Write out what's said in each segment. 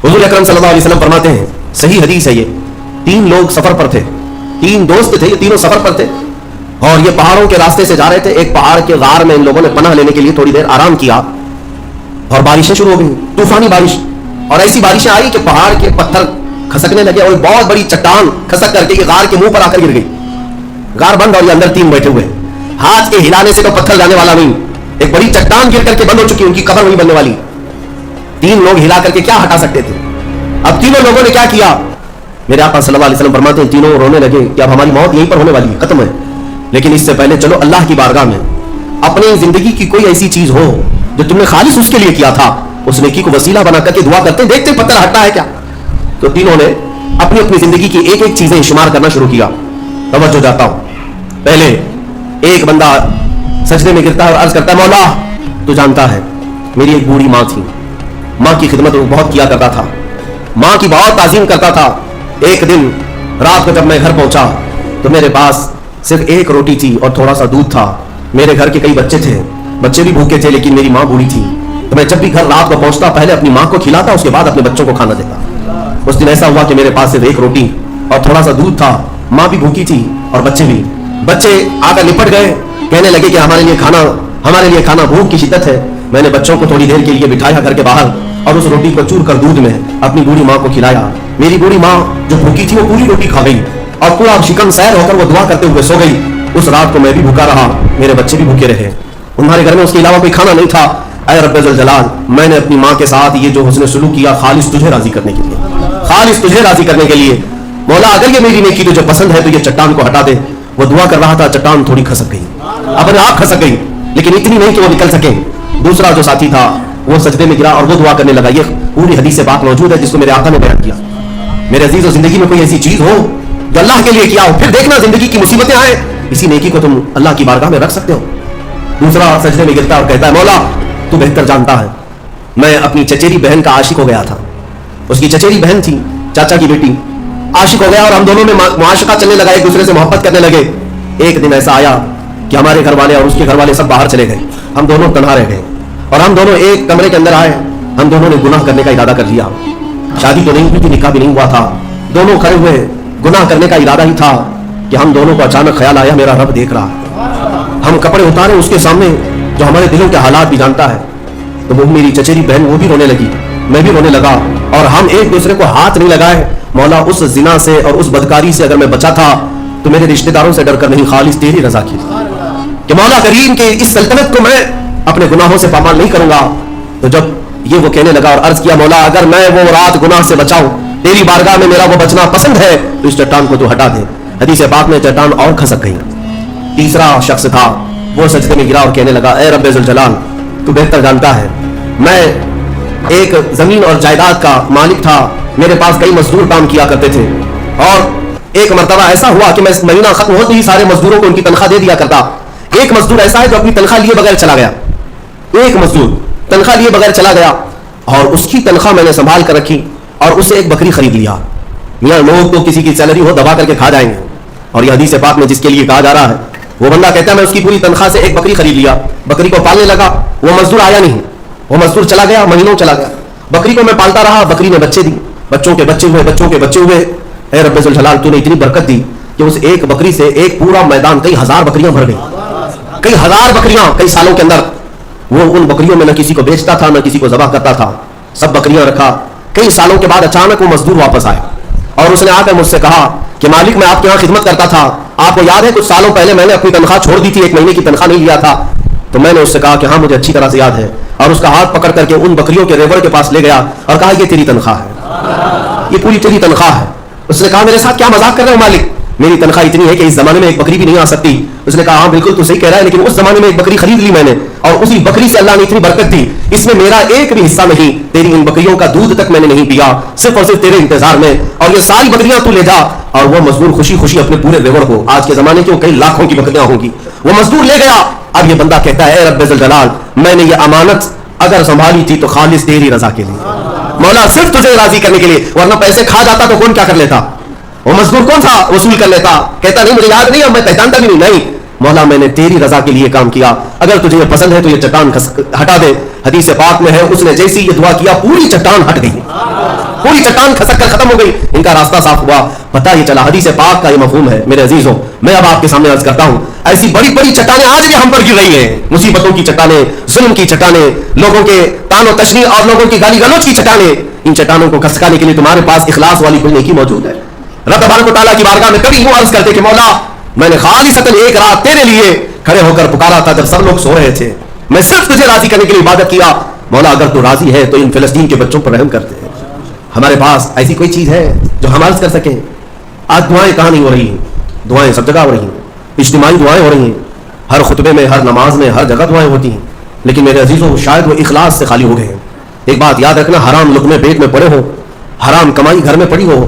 हुजूर अकरम सल्लल्लाहु अलैहि वसल्लम फरमाते हैं, सही हदीस है ये, 3 लोग सफर पर थे, 3 दोस्त थे, ये तीनों सफर पर थे और ये पहाड़ों के रास्ते से जा रहे थे। एक पहाड़ के गार में इन लोगों ने पनाह लेने के लिए थोड़ी देर आराम किया और बारिशें शुरू हो गई, तूफानी बारिश, और ऐसी बारिशें आई कि पहाड़ के पत्थर खसकने लगे और बहुत बड़ी चट्टान खसक करके ये गार के मुंह पर आकर गिर गई। गार बंद और ये अंदर 3 बैठे हुए, हाथ के हिलाने से तो पत्थर जाने वाला नहीं, एक बड़ी चट्टान गिर करके बंद हो चुकी, उनकी कब्र वहीं बनने वाली। 3 लोग हिला करके क्या हटा सकते थे? अब तीनों लोगों ने क्या किया? मेरे आका सल्लल्लाहु अलैहि वसल्लम फरमाते हैं, तीनों रोने लगे कि अब हमारी मौत यहीं पर होने वाली है, खत्म है। लेकिन इससे पहले चलो अल्लाह की बारगाह में अपनी जिंदगी की कोई ऐसी चीज हो जो तुमने खालिस उसके लिए किया था, उस नेकी को वसीला बना करके दुआ करते, देखते पत्थर हटता है क्या। तो तीनों ने अपनी अपनी जिंदगी की एक एक चीजें शुमार करना शुरू किया। तवज्जो जाता हूं, पहले एक बंदा सजदे में गिरता है और अर्ज करता है, मौला तू जानता है मेरी एक बूढ़ी माँ थी, माँ की खिदमत बहुत किया करता था, माँ की बहुत ताजीम करता था। एक दिन रात को जब मैं घर पहुंचा तो मेरे पास सिर्फ एक रोटी थी और थोड़ा सा दूध था। मेरे घर के कई बच्चे थे, बच्चे भी भूखे थे, लेकिन मेरी माँ बूढ़ी थी, तो मैं जब भी घर रात को पहुंचता पहले अपनी माँ को खिलाता, उसके बाद अपने बच्चों को खाना देता। उस दिन ऐसा हुआ कि मेरे पास सिर्फ एक रोटी और थोड़ा सा दूध था, माँ भी भूखी थी और बच्चे भी। बच्चे आकर निपट गए, कहने लगे कि हमारे लिए खाना भूख की शिद्दत है। मैंने बच्चों को थोड़ी देर के लिए बिठाया घर के बाहर और उस रोटी को चूर कर दूध में अपनी बूढ़ी माँ को खिलाया। मेरी बूढ़ी माँ जो भूखी थी वो पूरी रोटी खा गई और पूरा शिकन सैर होकर वो दुआ करते हुए सो गई। उस रात को मैं भी भूखा रहा, मेरे बच्चे भी भूखे रहे, हमारे घर में उसके अलावा कोई खाना नहीं था। ऐ रब्बे ज़ुल जलाल, मैंने अपनी माँ के साथ ये जो हुस्न सुलूक किया खालिस तुझे राजी करने के लिए, खालिस तुझे राजी करने के लिए। मौला अगर ये मेरी नेकी तुझे पसंद है तो ये चट्टान को हटा दे। वो दुआ कर रहा था, चट्टान थोड़ी खसक गई, अपने आप खसक गई, लेकिन इतनी नहीं कि वो निकल सके। दूसरा जो साथी था वो सजदे में गिरा और वो दुआ करने लगा। ये पूरी हदीस से बात मौजूद है जिसको मेरे आका ने बयान किया। मेरे अजीजों, जिंदगी में कोई ऐसी चीज हो जो अल्लाह के लिए किया हो, फिर देखना जिंदगी की मुसीबतें आए, इसी नेकी को तुम अल्लाह की बारगाह में रख सकते हो। दूसरा सजदे में गिरता और कहता है, मौला तू बेहतर जानता है, मैं अपनी चचेरी बहन का आशिक हो गया था। उसकी चचेरी बहन थी, चाचा की बेटी, आशिक हो गया और हम दोनों में मुआशका चलने लगा, एक दूसरे से मोहब्बत करने लगे। एक दिन ऐसा आया कि हमारे घर वाले और उसके घर वाले सब बाहर चले गए, हम दोनों तन्हा रह गए और हम दोनों एक कमरे के अंदर आए। हम दोनों ने गुनाह करने का इरादा कर लिया। शादी तो नहीं हुई थी, निकाह भी नहीं हुआ था, दोनों खड़े हुए गुनाह करने का इरादा ही था कि हम दोनों को अचानक ख्याल आया, मेरा रब देख रहा है। हम कपड़े उतारे उसके सामने जो हमारे दिलों के हालात भी जानता है। तो वो मेरी चचेरी बहन वो भी रोने लगी, मैं भी रोने लगा और हम एक दूसरे को हाथ नहीं लगाए। मौला उस जिना से और उस बदकारी से अगर मैं बचा था तो मेरे रिश्तेदारों से डर कर नहीं, खालिस तेरी रजा की कि मौला करीम के इस सल्तनत को मैं अपने गुनाहों से पामाल नहीं करूंगा। तो जब ये वो कहने लगा और अर्ज किया, मौला अगर मैं वो रात गुनाह से बचाऊं, तेरी बारगाह में मेरा वो बचना पसंद है, तो इस चट्टान को तू हटा दे। हदीस पाक में चट्टान और खसक गई। तीसरा शख्स था, वो सजदे में गिरा और कहने लगा, ऐ रब्बे ज़ुल जलाल, तू बेहतर जानता है, मैं एक जमीन और जायदाद का मालिक था, मेरे पास कई मजदूर काम किया करते थे और एक मर्तबा ऐसा हुआ कि मैं महीना खत्म होते ही सारे मजदूरों को उनकी तनख्वाह दे दिया करता। एक मजदूर ऐसा है जो अपनी तनख्वाह लिए बगैर चला गया, एक मजदूर तनख्वाह लिए बगैर चला गया और उसकी तनख्वाह मैंने संभाल कर रखी और उसे एक बकरी खरीद लिया। मियां लोग तो किसी की सैलरी हो दबा करके खा जाएंगे, और यह हदीस पाक में जिसके लिए कहा जा रहा है वो बंदा कहता है मैं उसकी पूरी तनख्वाह से एक बकरी खरीद लिया, बकरी को पालने लगा। वो मजदूर आया नहीं, वो मजदूर चला गया, महीनों चला गया। बकरी को मैं पालता रहा, बकरी ने बच्चे दी, बच्चों के बच्चे हुए, बच्चों के बच्चे हुए। ऐ रब्बे ज़ुल जलाल, तूने इतनी बरकत दी कि उस एक बकरी से एक पूरा मैदान, कई हजार बकरियां भर गई, कई हजार बकरियां कई सालों के अंदर। वो उन बकरियों में न किसी को बेचता था न किसी को ज़बह करता था, सब बकरियां रखा। कई सालों के बाद अचानक वो मजदूर वापस आया और उसने आकर मुझसे कहा कि मालिक मैं आपके यहाँ खिदमत करता था, आपको याद है कुछ सालों पहले मैंने अपनी तनख्वाह छोड़ दी थी, 1 महीने की तनख्वाह नहीं लिया था। तो मैंने उससे कहा कि हाँ मुझे अच्छी तरह से याद है, और उसका हाथ पकड़ करके उन बकरियों के रेवड़ के पास ले गया और कहा ये तेरी तनख्वाह है, ये पूरी तेरी तनख्वाह है। उसने कहा मेरे साथ क्या मजाक कर रहे हो मालिक, मेरी तनख्वाह इतनी है कि इस जमाने में एक बकरी भी नहीं आ सकती। उसने कहा हाँ बिल्कुल तू सही कह रहा है, लेकिन उस जमाने में एक बकरी खरीद ली मैंने और उसी बकरी से अल्लाह ने इतनी बरकत दी, इसमें मेरा एक भी हिस्सा नहीं, तेरी इन बकरियों का दूध तक मैंने नहीं पिया, सिर्फ और सिर्फ तेरे इंतजार में, और ये सारी बकरियां तू ले जा। और वो मजदूर खुशी खुशी अपने पूरे रेवड़ को, आज के जमाने की कई लाखों की बकरियां होंगी, वो मजदूर ले गया। अब ये बंदा कहता है, रब्बे ज़ुल जलाल, मैंने ये अमानत अगर संभाली थी तो खालिस तेरी रजा के लिए, मौला सिर्फ तुझे राजी करने के लिए, वरना पैसे खा जाता तो कौन क्या कर लेता, वो मजदूर कौन था वसूल कर लेता। कहता नहीं मुझे याद नहीं, अब मैं पहचानता भी नहीं, मौला मैंने तेरी रजा के लिए काम किया, अगर तुझे ये पसंद है तो ये चट्टान हटा दे। हदीस पाक में है उसने जैसी ये दुआ किया पूरी चट्टान हट गई। چٹان کھسک کر ختم ہو گئی, ان کا راستہ صاف ہوا. پتہ یہ چلا, حدیث پاک کا یہ مفہوم ہے. میرے عزیزوں, میں اب آپ کے سامنے عرض کرتا ہوں, ایسی بڑی بڑی چٹانیں آج بھی ہم پر گر رہی ہیں, مصیبتوں کی چٹانیں, ظلم کی چٹانیں, لوگوں کے تان و تشنیع اور لوگوں کی گالی گلوچ کی چٹانیں. ان چٹانوں کو کھسکانے کے لیے تمہارے پاس اخلاص والی کوئی نیکی موجود ہے. رب تبارک و تعالیٰ کی بارگاہ میں کبھی یوں عرض کرتے کہ مولا, میں نے خالصتاً ایک رات تیرے لیے کھڑے ہو کر پکارا تھا جب سب لوگ سو رہے تھے, میں صرف تجھے راضی کرنے کے لیے عبادت کیا. مولا اگر تو راضی ہے تو ان فلسطین کے بچوں پر رحم کرتے ہیں. ہمارے پاس ایسی کوئی چیز ہے جو ہم عرض کر سکیں؟ آج دعائیں کہاں نہیں ہو رہی ہیں؟ دعائیں سب جگہ ہو رہی ہیں, اجتماعی دعائیں ہو رہی ہیں, ہر خطبے میں, ہر نماز میں, ہر جگہ دعائیں ہوتی ہیں. لیکن میرے عزیزوں, شاید وہ اخلاص سے خالی ہو گئے ہیں. ایک بات یاد رکھنا, حرام لقمے پیٹ میں پڑے ہو, حرام کمائی گھر میں پڑی ہو,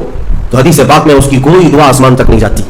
تو حدیث پاک میں اس کی کوئی دعا آسمان تک نہیں جاتی.